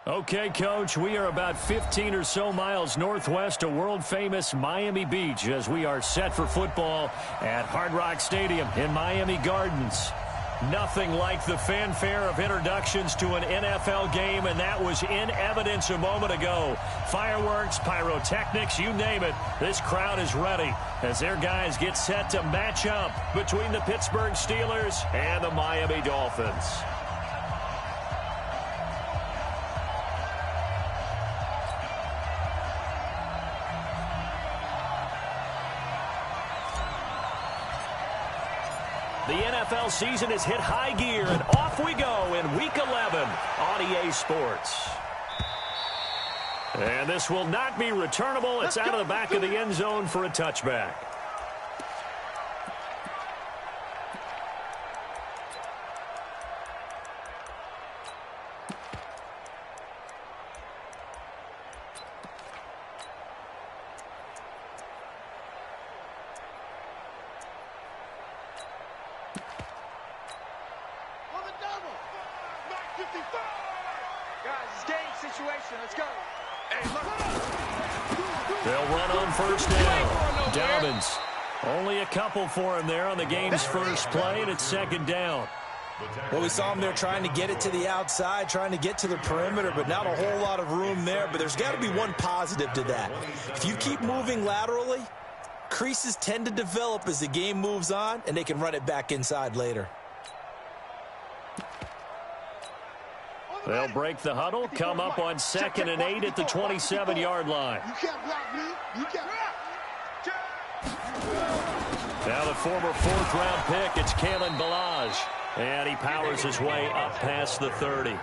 Okay, Coach, we are about 15 or so miles northwest of world-famous Miami Beach as we are set for football at Hard Rock Stadium in Miami Gardens. Nothing like the fanfare of introductions to an NFL game, and that was in evidence a moment ago. Fireworks, pyrotechnics, you name it. This crowd is ready as their guys get set to match up between the Pittsburgh Steelers and the Miami Dolphins. The NFL season has hit high gear, and off we go in Week 11 on EA Sports. And this will not be returnable. It's out of the back of the end zone for a touchback. They'll run on first down. Dobbins. Only a couple for him there on the game's first play, and it's second down. Well, we saw him there trying to get it to the outside, trying to get to the perimeter, but not a whole lot of room there. But there's got to be one positive to that. If you keep moving laterally, creases tend to develop as the game moves on, and they can run it back inside later. They'll break the huddle, come up on 2nd and 8 at the 27-yard line. You can't block me. You can't. Now the former 4th-round pick, it's Kalen Ballage. And he powers his way up past the 30.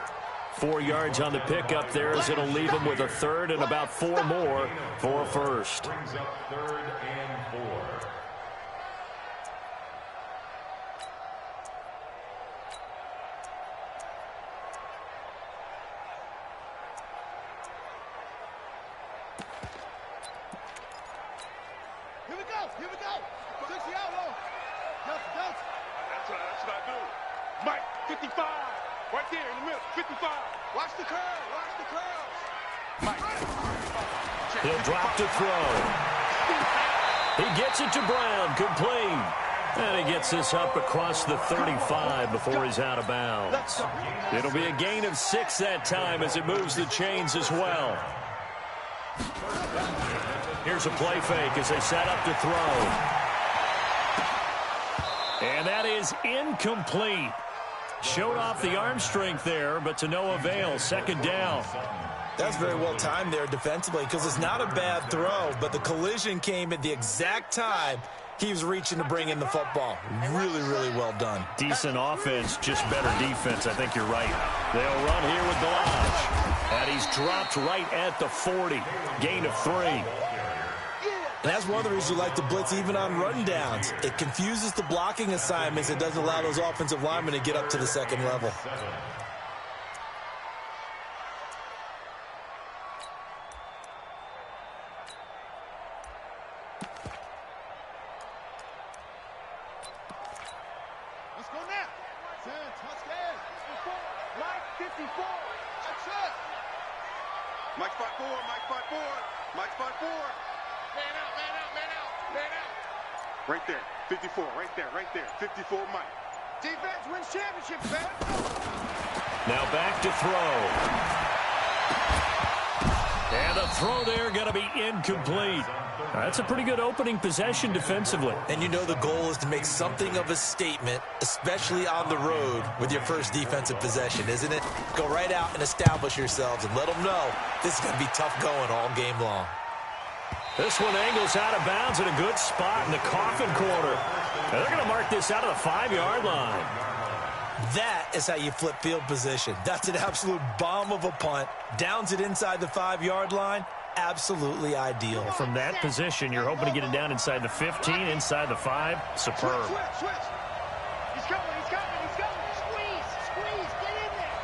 4 yards on the pickup there as it'll leave him with a third and about 4 more for a first. Brings up 3rd and 4. Here we go. 60 out low. That's what I do. Mike, 55. Right there in the middle. 55. Watch the curl. Watch the curls. Mike. He'll drop to throw. He gets it to Brown. Complete. And he gets this up across the 35 before he's out of bounds. It'll be a gain of 6 that time as it moves the chains as well. Here's a play fake as they set up to throw. And that is incomplete. Showed off the arm strength there, but to no avail. Second down. That's very well timed there defensively because it's not a bad throw, but the collision came at the exact time he was reaching to bring in the football. Really, really well done. Decent offense, just better defense. I think you're right. They'll run here with Ballage. And he's dropped right at the 40. Gain of 3. And that's one of the reasons you like to blitz even on run downs. It confuses the blocking assignments. It doesn't allow those offensive linemen to get up to the second level. Let's go now. Touchdown. Mike, 54. That's it. Mike, 5-4. Mike, 5-4. Mike, 5-4. Man out, man out, man out, man out. Right there, 54, right there, 54, Mike. Defense wins championships, man. Now back to throw. And the throw there going to be incomplete. That's a pretty good opening possession defensively. And you know the goal is to make something of a statement, especially on the road with your first defensive possession, isn't it? Go right out and establish yourselves and let them know this is going to be tough going all game long. This one angles out of bounds at a good spot in the coffin corner. And they're going to mark this out of the 5-yard line. That is how you flip field position. That's an absolute bomb of a punt. Downs it inside the 5-yard line. Absolutely ideal. From that position, you're hoping to get it down inside the 15, inside the 5. Superb. Switch. He's coming. Squeeze, get in there.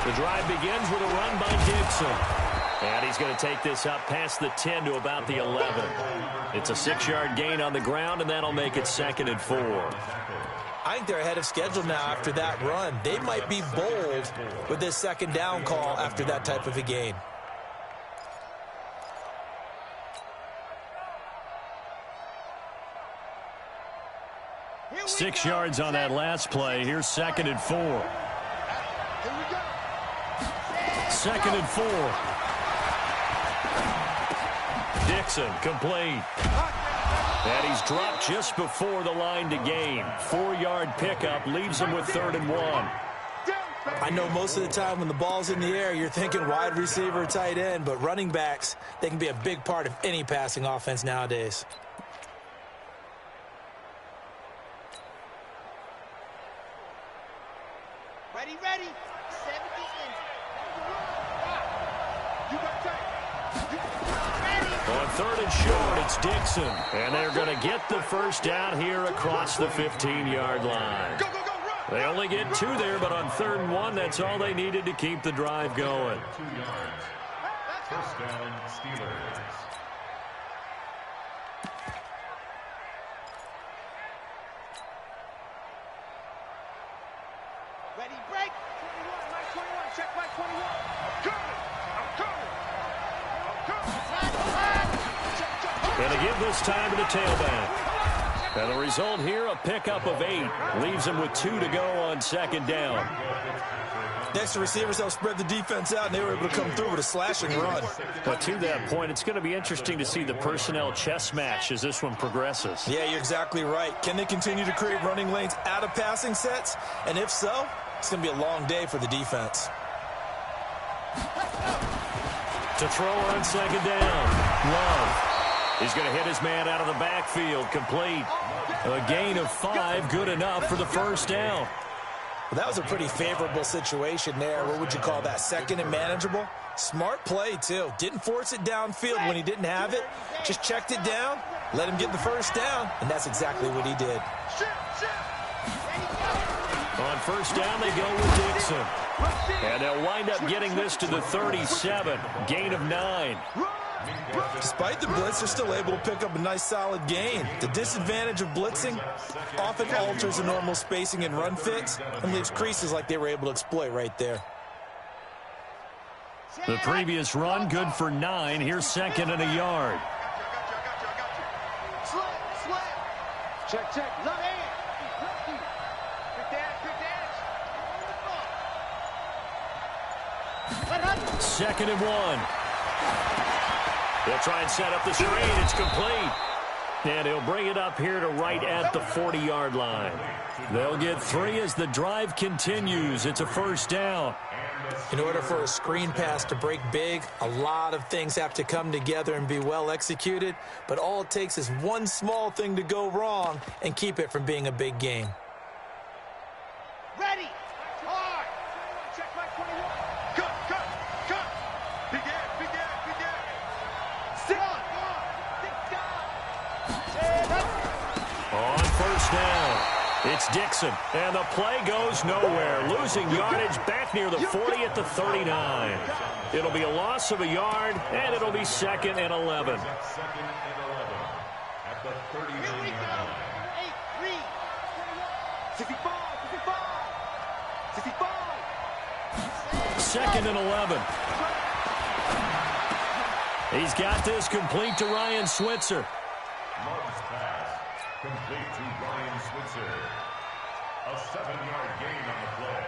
The drive begins with a run by Dixon. And he's going to take this up past the 10 to about the 11. It's a 6-yard gain on the ground, and that'll make it 2nd and 4. I think they're ahead of schedule now after that run. They might be bold with this second down call after that type of a gain. 6 yards on that last play. Here's 2nd and 4. Here we go. 2nd and 4. Dixon complete. And he's dropped just before the line to gain. 4-yard pickup leaves him with 3rd and 1. I know most of the time when the ball's in the air, you're thinking wide receiver, tight end, but running backs, they can be a big part of any passing offense nowadays. Ready, ready. 70 On 3rd and short, it's Dixon. And they're going to get the first down here across the 15-yard line. Go, go, go, run. They only get 2 there, but on 3rd and 1, that's all they needed to keep the drive going. 2 yards. First down, Steelers. Ready, break. 21, Mike 21. Check Mike 21. I'm coming. I'm coming. Going to give this time to the tailback. And the result here, a pickup of 8. Leaves him with 2 to go on 2nd down. Next, the receivers helped spread the defense out, and they were able to come through with a slashing run. But to that point, it's going to be interesting to see the personnel chess match as this one progresses. Yeah, you're exactly right. Can they continue to create running lanes out of passing sets? And if so, it's going to be a long day for the defense. To throw on 2nd down. Love. He's going to hit his man out of the backfield. Complete. A gain of 5, good enough for the first down. Well, that was a pretty favorable situation there. What would you call that? 2nd and manageable? Smart play, too. Didn't force it downfield when he didn't have it. Just checked it down, let him get the first down, and that's exactly what he did. On 1st down, they go with Dixon. And they'll wind up getting this to the 37. Gain of 9. Despite the blitz, they're still able to pick up a nice solid gain. The disadvantage of blitzing often alters the normal spacing and run fits and leaves creases like they were able to exploit right there. The previous run, good for 9. Here's 2nd and a yard. Check, check. Left hand. Quick dash. 2nd and 1. They'll try and set up the screen. It's complete. And he'll bring it up here to right at the 40-yard line. They'll get 3 as the drive continues. It's a first down. In order for a screen pass to break big, a lot of things have to come together and be well executed. But all it takes is one small thing to go wrong and keep it from being a big game. Ready. Hard. Check Mike 21. Cut, cut, cut. Big air, big air, big air. Sit on. On 1st down, it's Dixon. And the play goes nowhere. Losing yardage back near the 40 at the 39. It'll be a loss of a yard, and it'll be 2nd and 11. 2nd and 11 at the 39-yard line. 8, 3, 65, 65, 65. 2nd and 11. He's got this complete to Ryan Switzer. Love's pass complete to Ryan Switzer. A 7-yard gain on the play.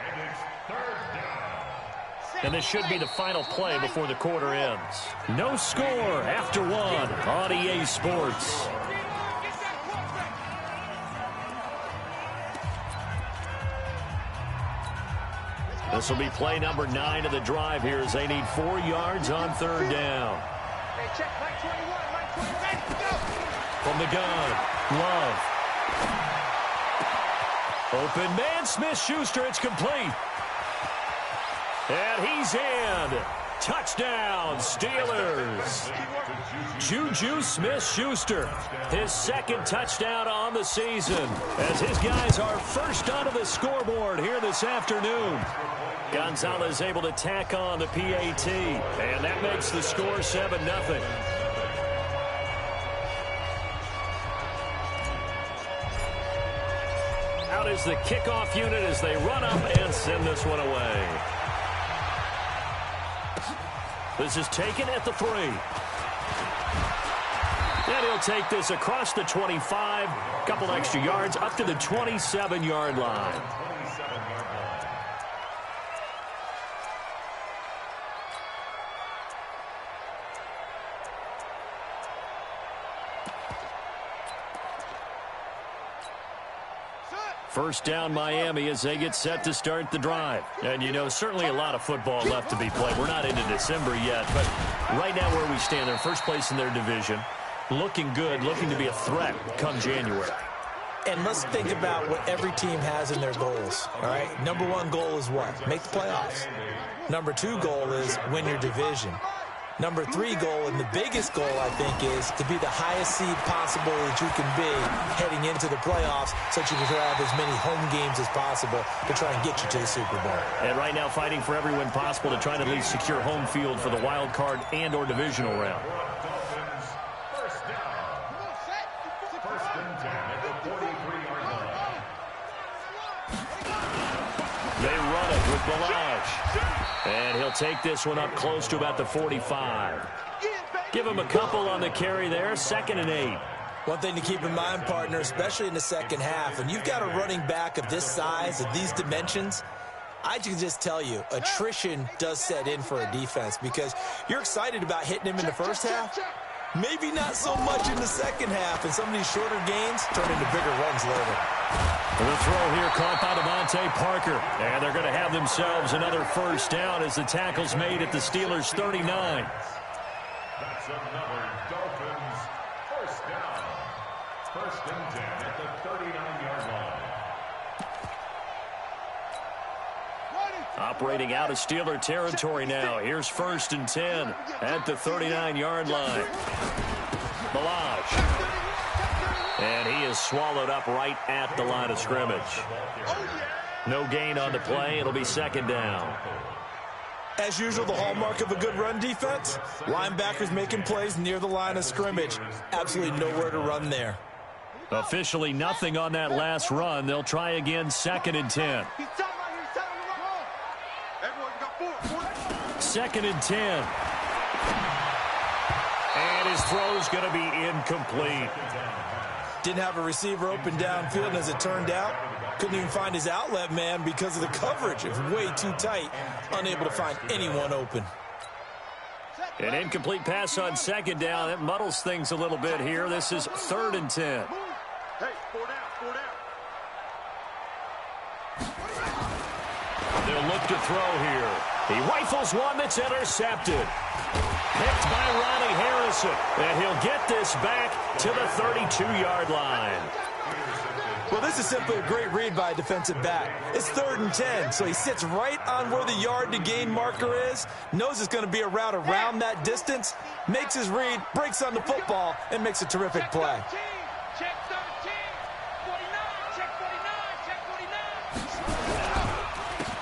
And it's 3rd down. And this should be the final play before the quarter ends. No score after 1 on EA Sports. This will be play number 9 of the drive here as they need 4 yards on 3rd down. Hey, check Mike 21, Mike 21. Go. From the gun, Love. Open man, Smith-Schuster, it's complete. And he's in. Touchdown, Steelers. Juju Smith-Schuster, his 2nd touchdown on the season, as his guys are first onto the scoreboard here this afternoon. Gonzalez able to tack on the PAT, and that makes the score 7-0. Out is the kickoff unit as they run up and send this one away. This is taken at the 3. And he'll take this across the 25. Couple extra yards up to the 27-yard line. First down Miami as they get set to start the drive. And, you know, certainly a lot of football left to be played. We're not into December yet, but right now where we stand, they're first place in their division. Looking good, looking to be a threat come January. And let's think about what every team has in their goals, all right? Number 1 goal is what? Make the playoffs. Number 2 goal is win your division. Number 3 goal, and the biggest goal, I think, is to be the highest seed possible that you can be heading into the playoffs so that you can have as many home games as possible to try and get you to the Super Bowl. And right now fighting for every win possible to try and at least secure home field for the wild card and or divisional round. They run it with Balaj. And he'll take this one up close to about the 45. Give him a couple on the carry there. 2nd and 8. One thing to keep in mind, partner, especially in the second half, and you've got a running back of this size, of these dimensions, I can just tell you, attrition does set in for a defense because you're excited about hitting him in the first half. Maybe not so much in the second half, and some of these shorter gains turn into bigger runs later. The throw here caught by Devontae Parker, and they're going to have themselves another first down as the tackle's made at the Steelers' 39. That's another Dolphins first down. 1st and 10 at the 39-yard line. Operating out of Steeler territory now. Here's 1st and 10 at the 39-yard line. Balaj. And he is swallowed up right at the line of scrimmage. No gain on the play. It'll be 2nd down. As usual, the hallmark of a good run defense, linebackers making plays near the line of scrimmage. Absolutely nowhere to run there. Officially nothing on that last run. They'll try again, 2nd and 10. 2nd and 10. And his throw's going to be incomplete. Didn't have a receiver open downfield, and as it turned out, couldn't even find his outlet man because of the coverage. It was way too tight, unable to find anyone open. An incomplete pass on 2nd down. That muddles things a little bit here. This is 3rd and 10. Hey, 4 down, 4 down. They'll look to throw here. He rifles one that's intercepted. Picked by Ronnie Harrison. And he'll get this back to the 32-yard line. Well, this is simply a great read by a defensive back. It's 3rd and 10, so he sits right on where the yard to gain marker is, knows it's going to be a route around that distance, makes his read, breaks on the football, and makes a terrific play. Check 13, 49, check 49, check 49.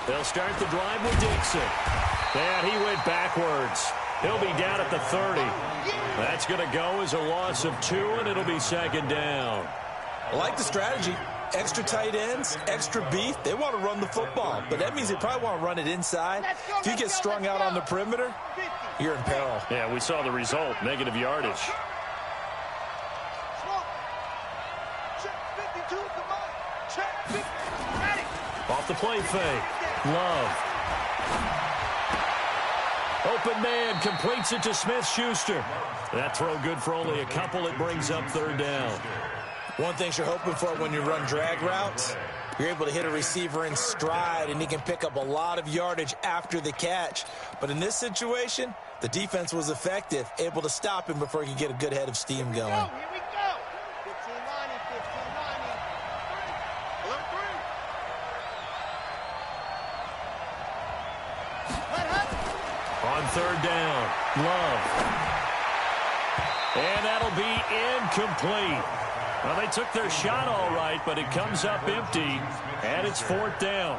They'll start the drive with Dixon. And he went backwards. He'll be down at the 30. That's going to go as a loss of 2, and it'll be 2nd down. I like the strategy. Extra tight ends, extra beef. They want to run the football, but that means they probably want to run it inside. If you get strung out on the perimeter, you're in peril. Yeah, we saw the result, negative yardage. Off the play fake. Love. Open man completes it to Smith-Schuster. That throw good for only a couple. It brings up 3rd down. One thing you're hoping for when you run drag routes, you're able to hit a receiver in stride, and he can pick up a lot of yardage after the catch. But in this situation, the defense was effective, able to stop him before he could get a good head of steam going. Here we go. 15-90, 15-90. 11-3. On 3rd down, Love. And that'll be incomplete. Well, they took their shot all right, but it comes up empty, and it's 4th down.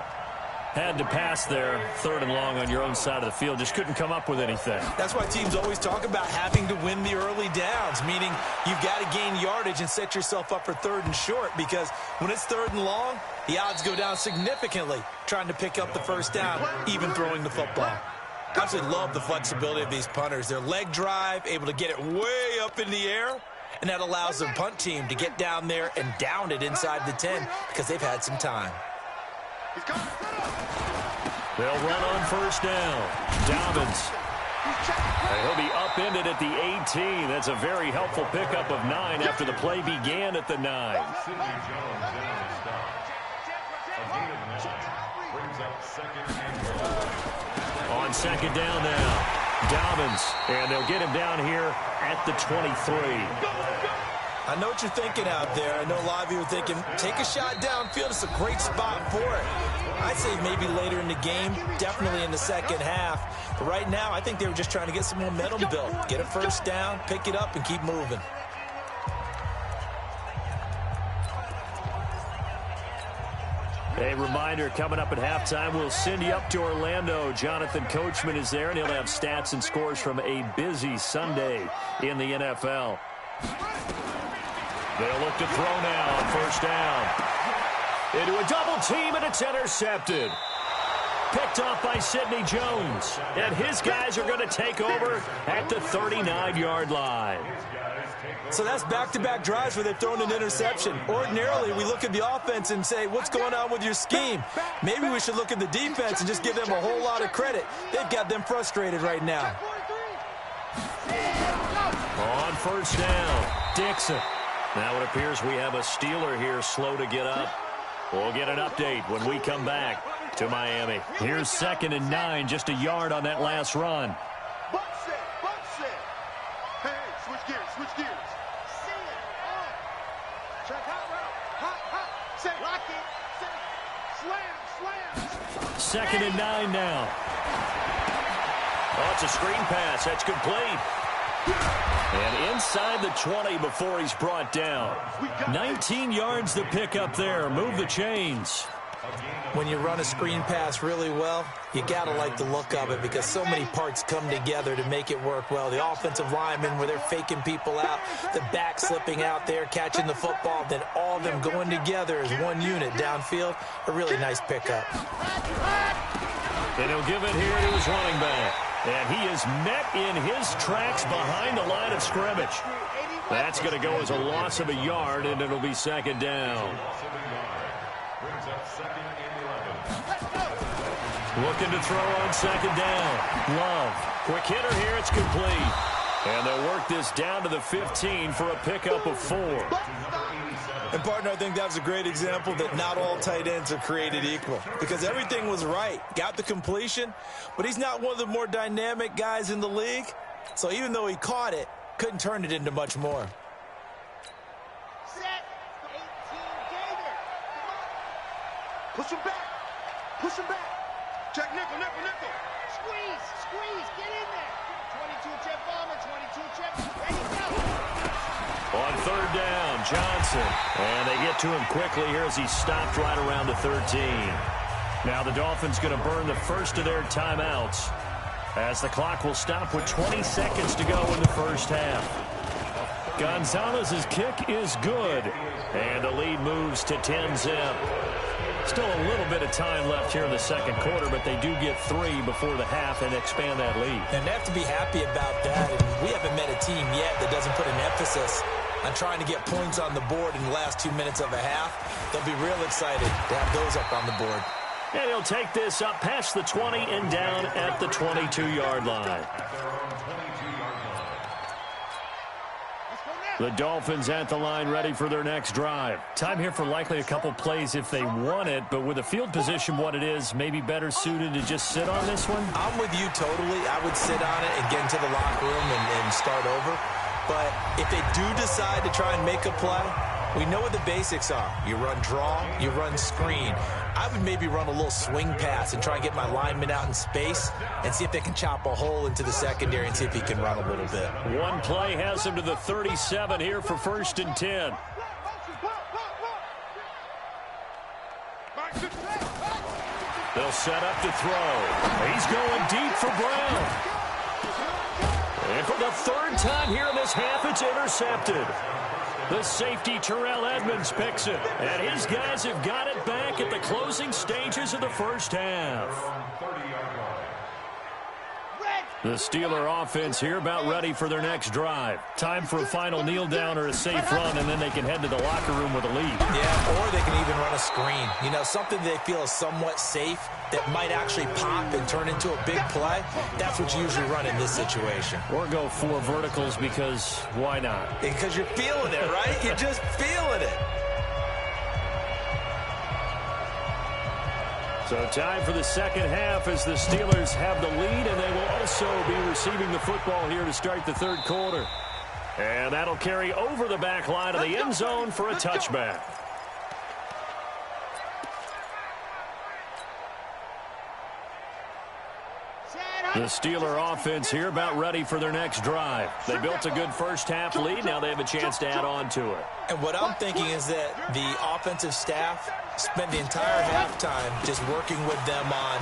Had to pass there, 3rd and long on your own side of the field. Just couldn't come up with anything. That's why teams always talk about having to win the early downs, meaning you've got to gain yardage and set yourself up for 3rd and short, because when it's 3rd and long, the odds go down significantly trying to pick up the first down, even throwing the football. I absolutely love the flexibility of these punters. Their leg drive, able to get it way up in the air, and that allows their punt team to get down there and down it inside the 10 because they've had some time. They'll run on first down. Dobbins. And he'll be upended at the 18. That's a very helpful pickup of 9 after the play began at the 9. On second down now, Dobbins, and they'll get him down here at the 23. I know what you're thinking out there. I know a lot of you are thinking, take a shot downfield. It's a great spot for it. I'd say maybe later in the game, definitely in the second half. But right now, I think they were just trying to get some momentum built. Get a first down, pick it up, and keep moving. A reminder, coming up at halftime, we'll send you up to Orlando. Jonathan Coachman is there, and he'll have stats and scores from a busy Sunday in the NFL. They'll look to throw now on first down. Into a double team, and it's intercepted. Picked off by Sidney Jones. And his guys are going to take over at the 39-yard line. So that's back-to-back drives where they've thrown an interception. Ordinarily, we look at the offense and say, what's going on with your scheme? Maybe we should look at the defense and just give them a whole lot of credit. They've got them frustrated right now. On first down, Dixon. Now it appears we have a Steeler here slow to get up. We'll get an update when we come back to Miami. Here's 2nd and 9, just a yard on that last run. Box it. Hey, switch gears. See it, on. Check hot route. Say, lock it. Say, slam. 2nd and 9 now. Oh, it's a screen pass. That's complete. And inside the 20 before he's brought down. 19 yards to pick up there. Move the chains. When you run a screen pass really well, you got to like the look of it because so many parts come together to make it work well. The offensive linemen, where they're faking people out, the back slipping out there, catching the football, then all of them going together as one unit downfield. A really nice pickup. And he'll give it here to his running back. And he is met in his tracks behind the line of scrimmage. That's going to go as a loss of a yard, and it'll be 2nd down. Looking to throw on 2nd down. Love. Quick hitter here. It's complete. And they'll work this down to the 15 for a pickup of 4. And, partner, I think that was a great example that not all tight ends are created equal because everything was right. Got the completion, but he's not one of the more dynamic guys in the league. So even though he caught it, couldn't turn it into much more. Set. 18, Gator. Push him back. Check nickel. Squeeze. Get in there. 22 check bomber. 22 check. Ready, go. On 3rd down, Johnson. And they get to him quickly here as he stopped right around the 13. Now the Dolphins going to burn the first of their timeouts as the clock will stop with 20 seconds to go in the first half. Gonzalez's kick is good. And the lead moves to 10-zip. Still a little bit of time left here in the second quarter, but they do get 3 before the half and expand that lead. And they have to be happy about that. And we haven't met a team yet that doesn't put an emphasis on trying to get points on the board in the last 2 minutes of a half. They'll be real excited to have those up on the board. And he'll take this up past the 20 and down at the 22-yard line. The Dolphins at the line ready for their next drive. Time here for likely a couple plays if they want it, but with the field position what it is, maybe better suited to just sit on this one? I'm with you totally. I would sit on it and get into the locker room and start over. But if they do decide to try and make a play, we know what the basics are. You run draw, you run screen. I would maybe run a little swing pass and try and get my lineman out in space and see if they can chop a hole into the secondary and see if he can run a little bit. One play has him to the 37 here for 1st and 10. They'll set up to throw. He's going deep for Brown. And for the third time here in this half, it's intercepted. The safety, Terrell Edmonds, picks it. And his guys have got it back at the closing stages of the first half. The Steeler offense here about ready for their next drive. Time for a final kneel down or a safe run, and then they can head to the locker room with a lead. Yeah, or they can even run a screen. You know, something they feel is somewhat safe that might actually pop and turn into a big play. That's what you usually run in this situation. Or go 4 verticals because why not? Because you're feeling it, right? You're just feeling it. So time for the second half as the Steelers have the lead, and they will also be receiving the football here to start the third quarter. And that'll carry over the back line of the end zone for a touchback. The Steeler offense here about ready for their next drive. They built a good first half lead. Now they have a chance to add on to it. And what I'm thinking is that the offensive staff spent the entire halftime just working with them on,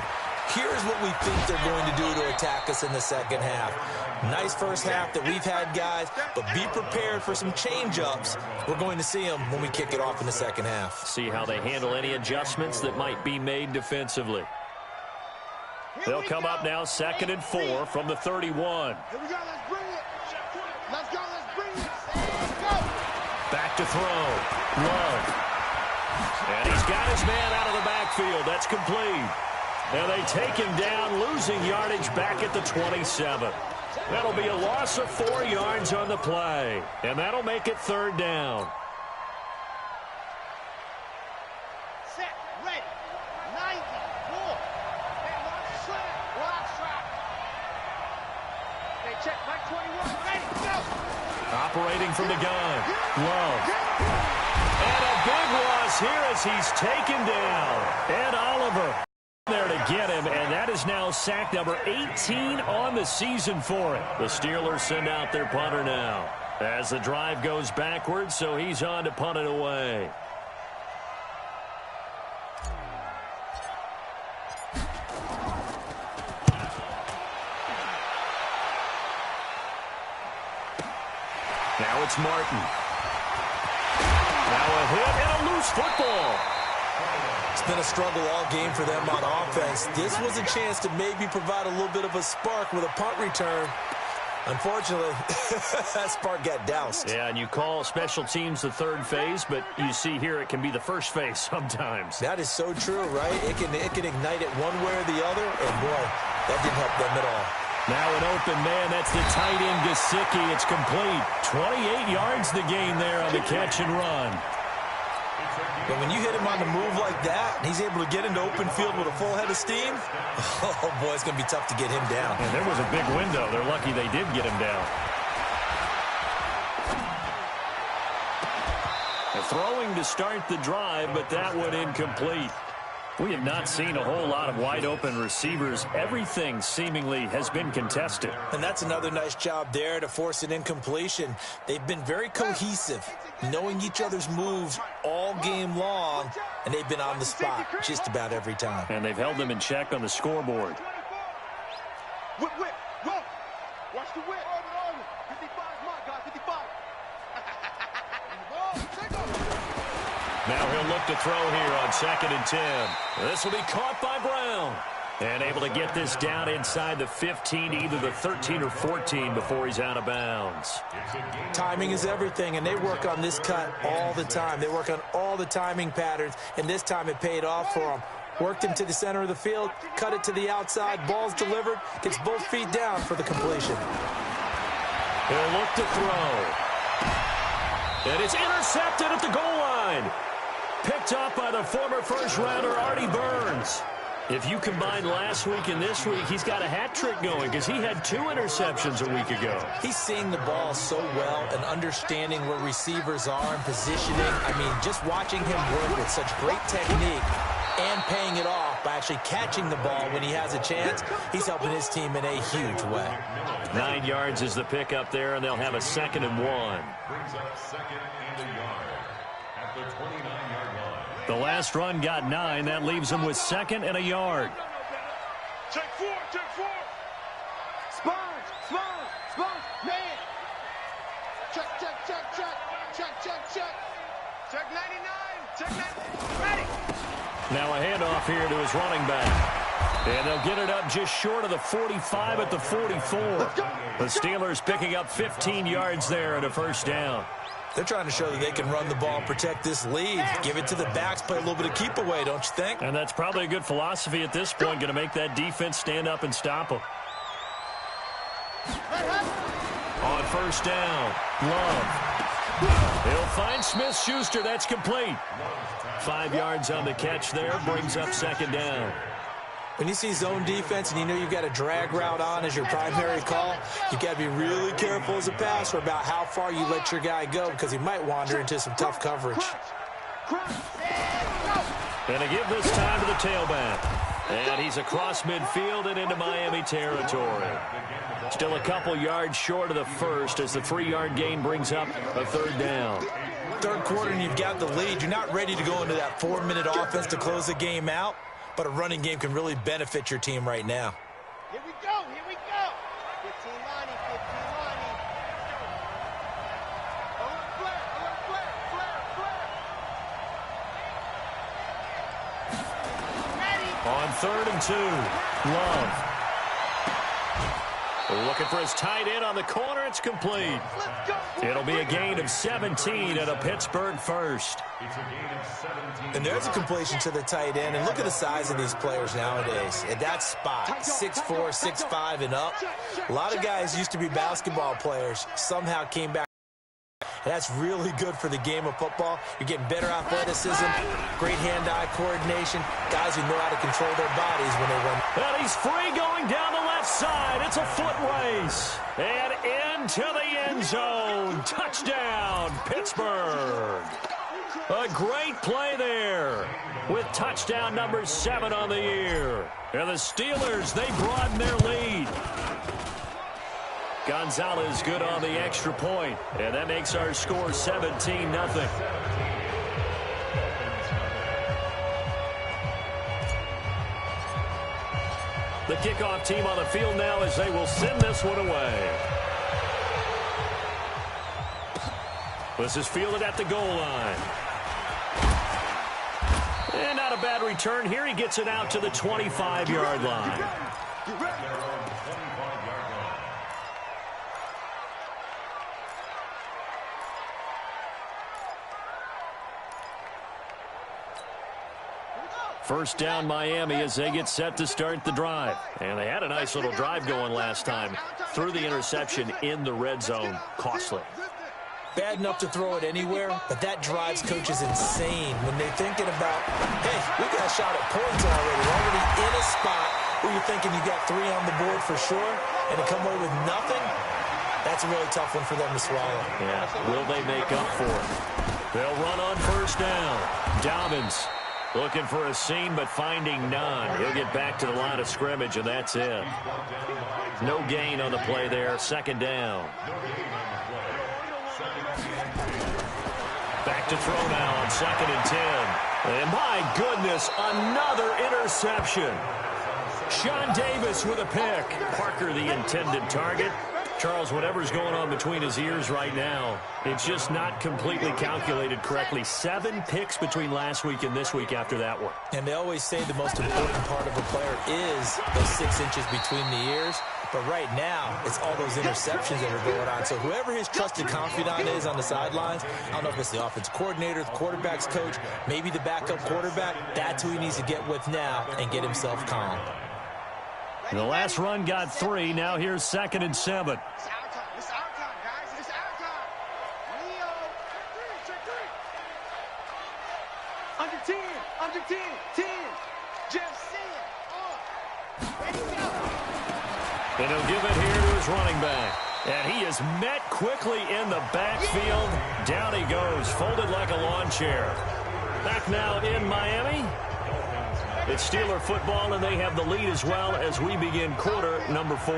here's what we think they're going to do to attack us in the second half. Nice first half that we've had, guys, but be prepared for some change-ups. We're going to see them when we kick it off in the second half. See how they handle any adjustments that might be made defensively. They'll come up now 2nd and 4 from the 31. Here we go, let's bring it. Let's go, let's bring it. Let's go. Back to throw. Love. And he's got his man out of the backfield. That's complete. And they take him down, losing yardage back at the 27. That'll be a loss of 4 yards on the play. And that'll make it 3rd down. Set, ready. 94. Check, Mike 21, ready, go! Operating from the gun. Love. And a big loss here as he's taken down. Ed Oliver there to get him, and that is now sack number 18 on the season for it. The Steelers send out their punter now as the drive goes backwards, so he's on to punt it away. Now it's Martin. Now a hit and a loose football. It's been a struggle all game for them on offense. This was a chance to maybe provide a little bit of a spark with a punt return. Unfortunately, that spark got doused. Yeah, and you call special teams the third phase, but you see here it can be the first phase sometimes. That is so true, right? It can ignite it one way or the other, and boy, that didn't help them at all. Now an open man, that's the tight end Gesicki. It's complete. 28 yards the gain there on the catch and run. But when you hit him on the move like that, and he's able to get into open field with a full head of steam, oh boy, it's going to be tough to get him down. And there was a big window. They're lucky they did get him down. A throwing to start the drive, but that one incomplete. We have not seen a whole lot of wide-open receivers. Everything seemingly has been contested. And that's another nice job there to force an incompletion. They've been very cohesive, knowing each other's moves all game long, and they've been on the spot just about every time. And they've held them in check on the scoreboard. Whip, whip, go. Watch the whip. 55 is my guy, 55. Now he'll look to throw here on 2nd and 10. This will be caught by Brown. And able to get this down inside the 15, either the 13 or 14 before he's out of bounds. Timing is everything, and they work on this cut all the time. They work on all the timing patterns, and this time it paid off for them. Worked him to the center of the field, cut it to the outside, ball's delivered, gets both feet down for the completion. He'll look to throw. And it's intercepted at the goal line. Picked up by the former first-rounder Artie Burns. If you combine last week and this week, he's got a hat trick going because he had 2 interceptions a week ago. He's seeing the ball so well and understanding where receivers are and positioning. I mean, just watching him work with such great technique and paying it off by actually catching the ball when he has a chance, he's helping his team in a huge way. 9 yards is the pickup there, and they'll have a 2nd and 1. Brings up 2nd and a yard at the 29-yard line. The last run got 9. That leaves him with 2nd and a yard. Check 4, check 4. Sponge, man. Check. Check 99, check 99. Ready. Now a handoff here to his running back. And they'll get it up just short of the 45 at the 44. The Steelers picking up 15 yards there and a first down. They're trying to show that they can run the ball, protect this lead, give it to the backs, play a little bit of keep away, don't you think? And that's probably a good philosophy at this point, going to make that defense stand up and stop them. On first down, Love. He'll find Smith-Schuster. That's complete. 5 yards on the catch there, brings up 2nd down. When you see zone defense and you know you've got a drag route on as your primary call, you've got to be really careful as a passer about how far you let your guy go because he might wander into some tough coverage. And to give this time to the tailback. And he's across midfield and into Miami territory. Still a couple yards short of the first as the 3-yard gain brings up a 3rd down. Third quarter and you've got the lead. You're not ready to go into that 4-minute offense to close the game out. But a running game can really benefit your team right now. Here we go. 15 Lonnie. Flare. On 3rd and 2, Love. Looking for his tight end on the corner. It's complete. It'll be a gain of 17 and a Pittsburgh first. And there's a completion to the tight end. And look at the size of these players nowadays. At that spot, 6'4", 6'5", and up. A lot of guys used to be basketball players. Somehow came back. And that's really good for the game of football. You're getting better athleticism, great hand-eye coordination, guys who know how to control their bodies when they run. And he's free going down the left side. It's a foot race. And into the end zone. Touchdown, Pittsburgh. A great play there with touchdown number 7 on the year. And the Steelers, they broaden their lead. Gonzalez good on the extra point, and that makes our score 17-0. The kickoff team on the field now as they will send this one away. This is fielded at the goal line. And not a bad return here. He gets it out to the 25-yard line. First down Miami as they get set to start the drive. And they had a nice little drive going last time. Threw the interception in the red zone. Costly. Bad enough to throw it anywhere, but that drives coaches insane when they're thinking about, hey, we got a shot at points already. We're already in a spot where you're thinking you got 3 on the board for sure, and to come away with nothing, that's a really tough one for them to swallow. Yeah, will they make up for it? They'll run on first down. Dobbins looking for a seam, but finding none. He'll get back to the line of scrimmage, and that's it. No gain on the play there. 2nd down. Back to throw now on 2nd and 10. And my goodness, another interception. Sean Davis with a pick. Parker the intended target. Charles, whatever's going on between his ears right now, it's just not completely calculated correctly. 7 picks between last week and this week after that one. And they always say the most important part of a player is those 6 inches between the ears. But right now, it's all those interceptions that are going on. So whoever his trusted confidant is on the sidelines, I don't know if it's the offense coordinator, the quarterback's coach, maybe the backup quarterback, that's who he needs to get with now and get himself calm. The last run got 3. Now here's 2nd and 7. It's our time. It's our time, guys. It's our time. Leo. Check 3. Under 10. Under 10. 10. Just send. Ready, go. And he'll give it here to his running back. And he is met quickly in the backfield. Down he goes, folded like a lawn chair. Back now in Miami. It's Steeler football, and they have the lead as well as we begin quarter number 4.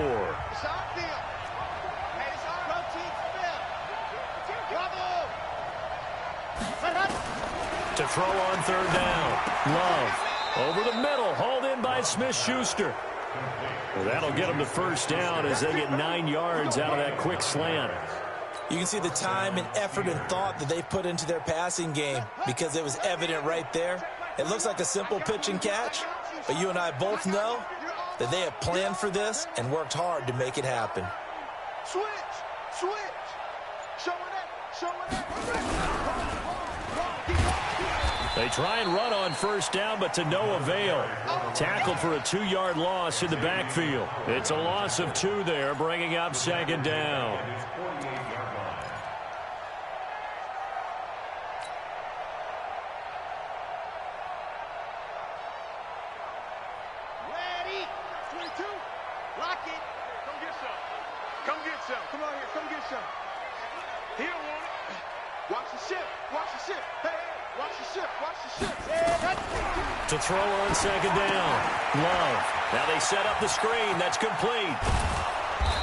To throw on third down. Love over the middle, hauled in by Smith-Schuster. Well, that'll get them to first down as they get 9 yards out of that quick slant. You can see the time and effort and thought that they put into their passing game because it was evident right there. It looks like a simple pitch and catch, but you and I both know that they have planned for this and worked hard to make it happen. Switch. Showing it. They try and run on first down, but to no avail. Tackled for a 2-yard loss in the backfield. It's a loss of 2 there, bringing up second down. Ready. 22. Lock it. Come get some. Come on here. Come get some. He don't want it. Watch the ship. Hey. Watch the ship. To throw on second down. Love. Now they set up the screen. That's complete.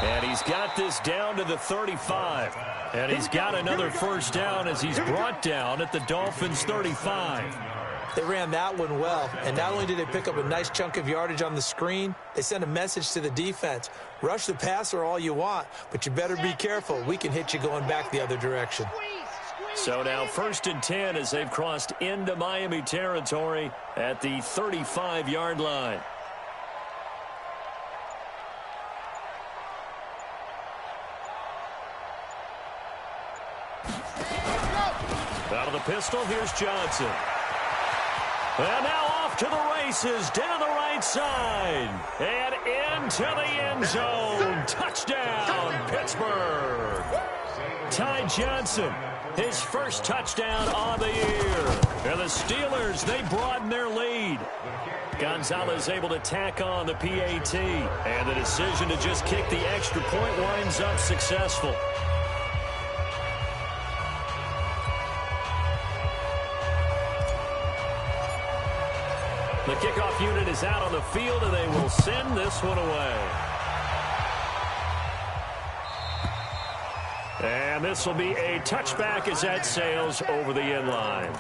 And he's got this down to the 35. And he's got another first down as he's brought down at the Dolphins' 35. They ran that one well, and not only did they pick up a nice chunk of yardage on the screen, they sent a message to the defense. Rush the passer all you want, but you better be careful. We can hit you going back the other direction. So now 1st and 10 as they've crossed into Miami territory at the 35-yard line. Out of the pistol, here's Johnson. And now off to the races, down the right side. And into the end zone. Touchdown, Pittsburgh. Ty Johnson, his first touchdown on the year. And the Steelers, they broaden their lead. Gonzalez able to tack on the PAT. And the decision to just kick the extra point winds up successful. The kickoff unit is out on the field, and they will send this one away. And this will be a touchback as that sails over the end line.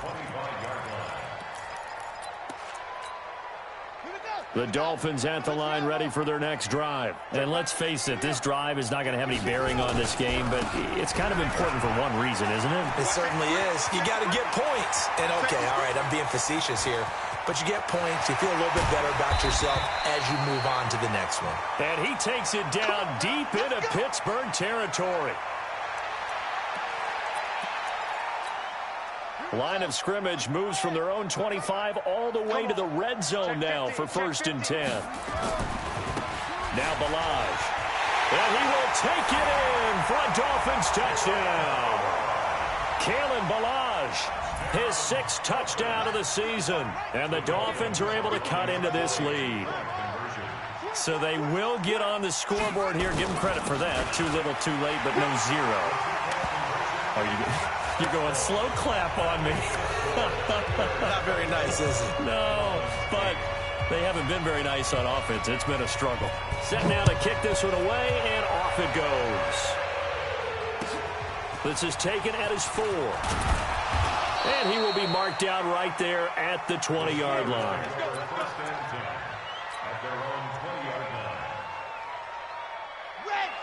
The Dolphins at the line ready for their next drive. And let's face it, this drive is not going to have any bearing on this game, but it's kind of important for one reason, isn't it? It certainly is. You got to get points. And, okay, all right, I'm being facetious here. But you get points, you feel a little bit better about yourself as you move on to the next one. And he takes it down deep into Pittsburgh territory. Line of scrimmage moves from their own 25 all the way to the red zone now for 1st and 10. Now Balaj. And he will take it in for a Dolphins touchdown. Kalen Balaj, his 6th touchdown of the season. And the Dolphins are able to cut into this lead. So they will get on the scoreboard here. Give them credit for that. Too little, too late, but no 0. You're going slow clap on me. Not very nice, is it? No, but they haven't been very nice on offense. It's been a struggle. Set now to kick this one away, and off it goes. This is taken at his 4. And he will be marked down right there at the 20-yard line.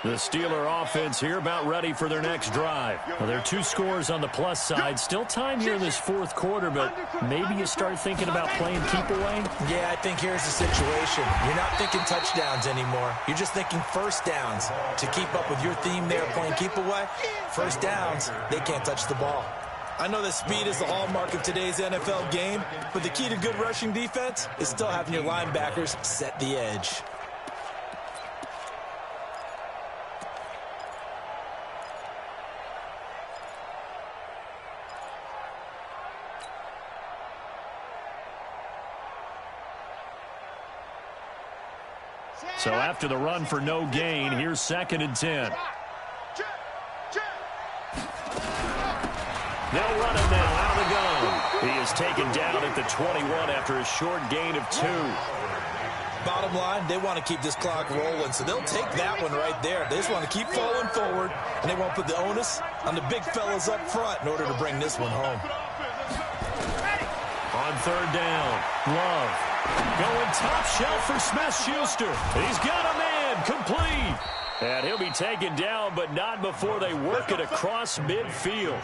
The Steeler offense here about ready for their next drive. Well, there are 2 scores on the plus side. Still time here in this 4th quarter, but maybe you start thinking about playing keep away? Yeah, I think here's the situation. You're not thinking touchdowns anymore. You're just thinking first downs. To keep up with your theme there, playing keep away, first downs, they can't touch the ball. I know that speed is the hallmark of today's NFL game, but the key to good rushing defense is still having your linebackers set the edge. So after the run for no gain, here's 2nd and 10. They'll run it now out of the gun. He is taken down at the 21 after a short gain of 2. Bottom line, they want to keep this clock rolling, so they'll take that one right there. They just want to keep falling forward, and they won't put the onus on the big fellas up front in order to bring this one home. third down. Love going top shelf for Smith-Schuster. He's got a man complete. And he'll be taken down, but not before they work it across midfield.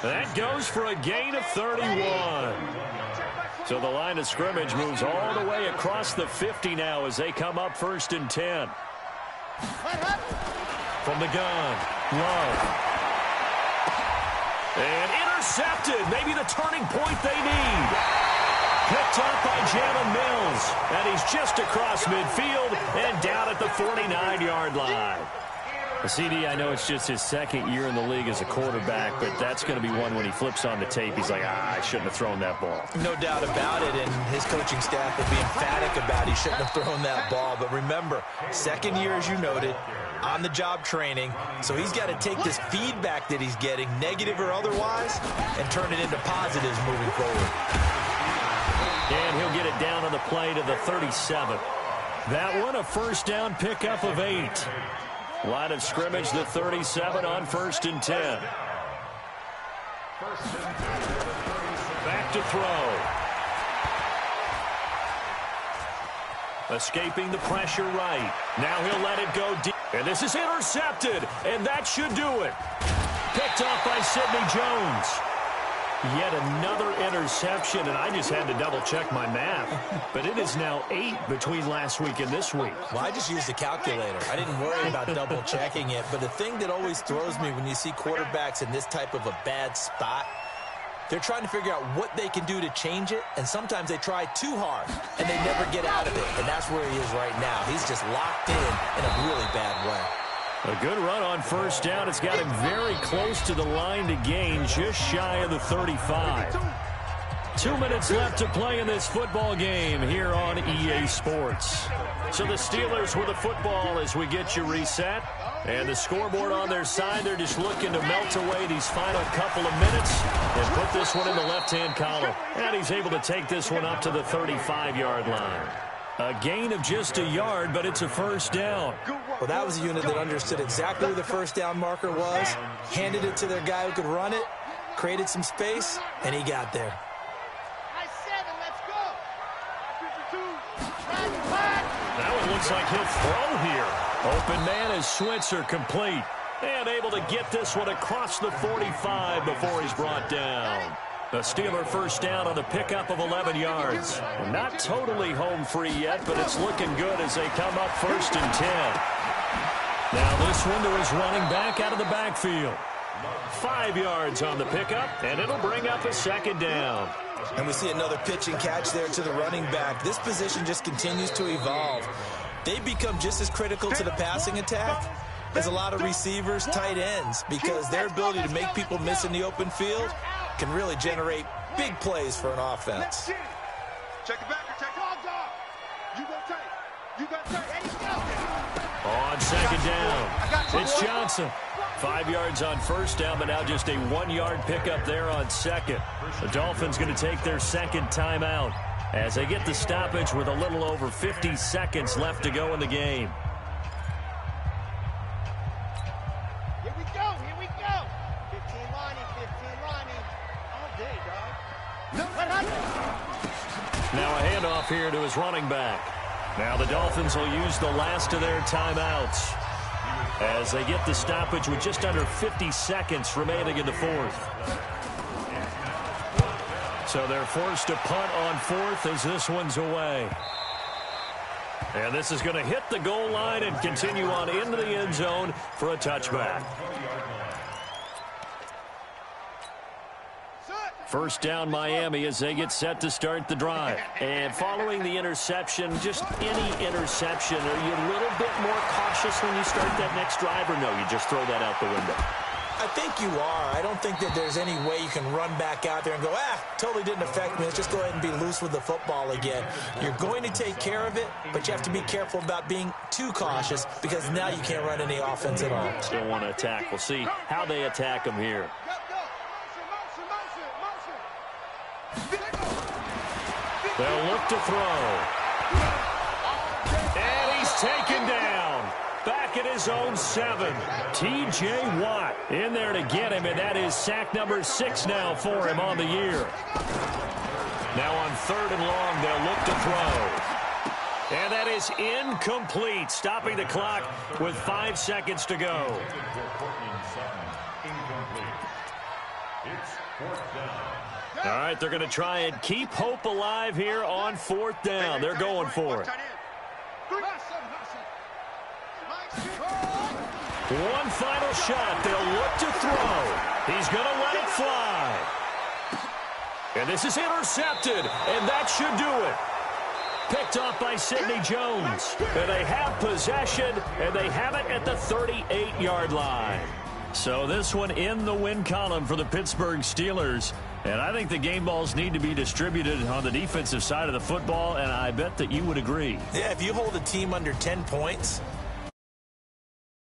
That goes for a gain of 31. So the line of scrimmage moves all the way across the 50 now as they come up 1st and 10. From the gun, Love. And intercepted. Maybe the turning point they need. Picked up by Jalen Mills. And he's just across midfield and down at the 49-yard line. CD, I know it's just his second year in the league as a quarterback, but that's going to be one when he flips on the tape. He's like, I shouldn't have thrown that ball. No doubt about it, and his coaching staff will be emphatic about he shouldn't have thrown that ball. But remember, second year, as you noted, on-the-job training, so he's got to take this feedback that he's getting, negative or otherwise, and turn it into positives moving forward. And he'll get it down on the play to the 37. That one, a first down pickup of 8. Line of scrimmage, the 37 on 1st and 10. Back to throw. Escaping the pressure right. Now he'll let it go deep. And this is intercepted, and that should do it. Picked off by Sidney Jones. Yet another interception, and I just had to double-check my math. But it is now 8 between last week and this week. Well, I just used a calculator. I didn't worry about double-checking it. But the thing that always throws me when you see quarterbacks in this type of a bad spot, they're trying to figure out what they can do to change it, and sometimes they try too hard, and they never get out of it. And that's where he is right now. He's just locked in a really bad way. A good run on first down. It's got him very close to the line to gain, just shy of the 35. 2 minutes left to play in this football game here on EA Sports. So the Steelers with the football as we get you reset. And the scoreboard on their side, they're just looking to melt away these final couple of minutes and put this one in the left-hand column. And he's able to take this one up to the 35-yard line. A gain of just a yard, but it's a first down. Well, that was a unit that understood exactly where the first down marker was, handed it to their guy who could run it, created some space, and he got there. That one looks like he'll throw here. Open man is Switzer, complete. And able to get this one across the 45 before he's brought down. The Steeler first down on the pickup of 11 yards. Not totally home free yet, but it's looking good as they come up 1st and 10. Now this one to his running back out of the backfield. 5 yards on the pickup, and it'll bring up a second down. And we see another pitch and catch there to the running back. This position just continues to evolve. They become just as critical to the passing attack as a lot of receivers, tight ends, because their ability to make people miss in the open field can really generate big plays for an offense. Check it back or check dogs off. You go tight. You got tight. And he's out. On second down, it's Johnson. 5 yards on first down, but now just a 1-yard pickup there on second. The Dolphins going to take their second timeout as they get the stoppage with a little over 50 seconds left to go in the game. Here we go. Here we go. 15 lining. 15 lining. All day, dog. Now a handoff here to his running back. Now the Dolphins will use the last of their timeouts as they get the stoppage with just under 50 seconds remaining in the fourth. So they're forced to punt on fourth as this one's away. And this is going to hit the goal line and continue on into the end zone for a touchback. First down Miami as they get set to start the drive. And following the interception, just any interception, are you a little bit more cautious when you start that next drive, or no, you just throw that out the window? I think you are. I don't think that there's any way you can run back out there and go, totally didn't affect me. Let's just go ahead and be loose with the football again. You're going to take care of it, but you have to be careful about being too cautious because now you can't run any offense at all. Still want to attack. We'll see how they attack them here. They'll look to throw. And he's taken down. Back at his own 7. T.J. Watt in there to get him, and that is sack number 6 now for him on the year. Now on 3rd and long, they'll look to throw. And that is incomplete, stopping the clock with 5 seconds to go. It's 4th down. All right, they're going to try and keep hope alive here on 4th down. They're going for it. One final shot. They'll look to throw. He's going to let it fly. And this is intercepted, and that should do it. Picked off by Sidney Jones. And they have possession, and they have it at the 38-yard line. So this one in the win column for the Pittsburgh Steelers. And I think the game balls need to be distributed on the defensive side of the football, and I bet that you would agree. Yeah, if you hold a team under 10 points,